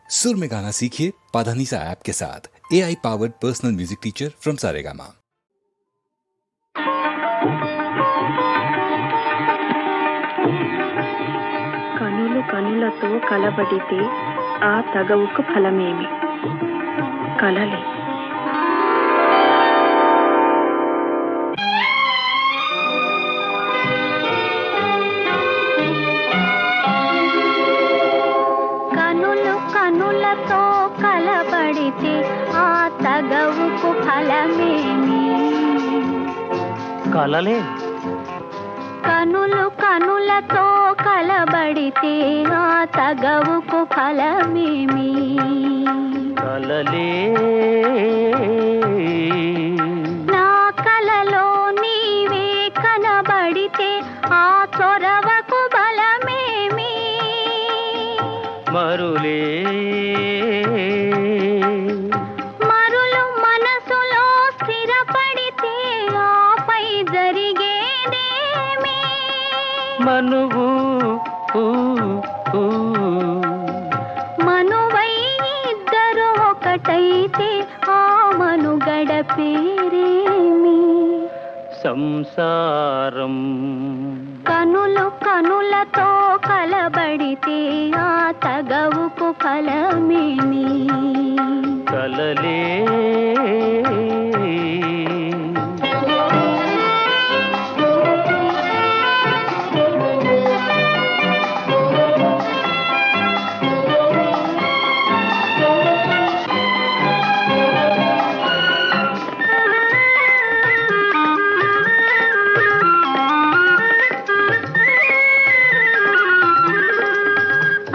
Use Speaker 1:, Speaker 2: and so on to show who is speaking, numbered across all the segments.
Speaker 1: सुर में गाना सीखिए पाधानीसा ऐप के साथ। AI powered personal music teacher from Saregama.
Speaker 2: కనులు కనులతో కలబడితే ఆ తగవుకు ఫలమేమి? కలలే. కనులు కనులతో కలబడితే ఆ తగవుకు ఫలమేమి?
Speaker 3: కలలే.
Speaker 2: కనులు కనులతో కలబడితే ఆ తగవుకు ఫలమేమి?
Speaker 3: కలలే.
Speaker 2: నా కలలో నీవే కనబడితే ఆ చొరవకు బలమేమి?
Speaker 3: మరులే.
Speaker 2: మరులు మనసులో స్థిరపడితే ఆపై జరిగేదేమి?
Speaker 3: మనువు
Speaker 2: మనువై ఇద్దరు ఒకటైతే ఆ మనుగడ పేరేమి?
Speaker 3: సంసారం.
Speaker 2: కనులు కనులతో కలబడితే ఆ తగవుకు ఫలమేమి?
Speaker 3: కలలే.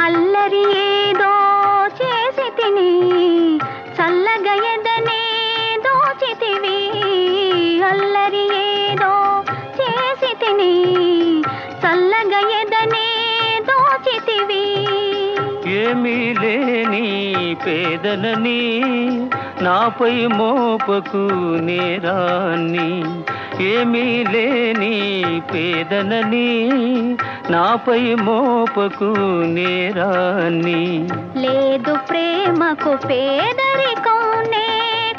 Speaker 2: అల్లరి ఏదో చేసి తిని చల్లగా ఎదనే దోచితివి. అల్లరి ఏదో చేసి తిని చల్లగా ఎదనే దోచితివి.
Speaker 3: ఏమీ లేని పేదనని నాపై మోపకు నేరాన్ని. ఏమీ లేని పేదనని నాపై మోపకు నేరాన్ని.
Speaker 2: లేదు ప్రేమకు పేదరికం, నే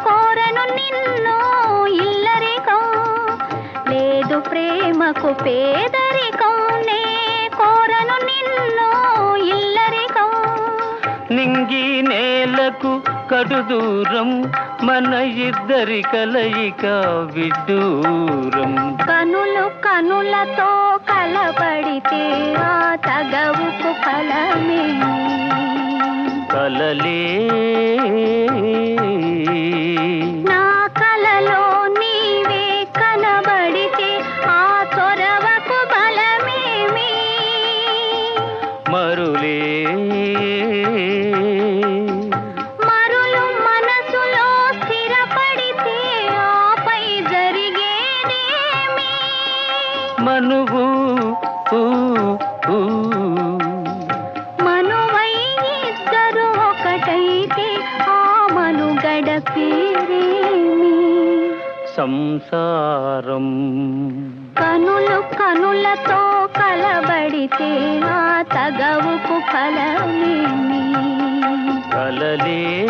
Speaker 2: కోరను నిన్ను ఇల్లరికం. లేదు ప్రేమకు పేదరికం, నే కోరను నిన్ను ఇల్లరికం.
Speaker 3: నింగి నేలకు కడు దూరం, మన ఇద్దరి కలయిక విడ్డూరం.
Speaker 2: కనులు కనులతో కలబడితే ఆ తగవుకు ఫలమేమి?
Speaker 3: కలలే.
Speaker 2: నా కలలో నీవే కనబడితే ఆ చొరవకు బలమేమి?
Speaker 3: మరులే.
Speaker 2: మరులు మనసులో స్థిరపడితే ఆపై జరిగేదేమి?
Speaker 3: మనువు
Speaker 2: మనువై ఇద్దరు ఒకటైతే ఆ మనుగడ పేరేమి?
Speaker 3: సంసారం.
Speaker 2: కనులు కనులతో కలబడితే ఆ తగవుకు ఫలమేమి?
Speaker 3: కలలే.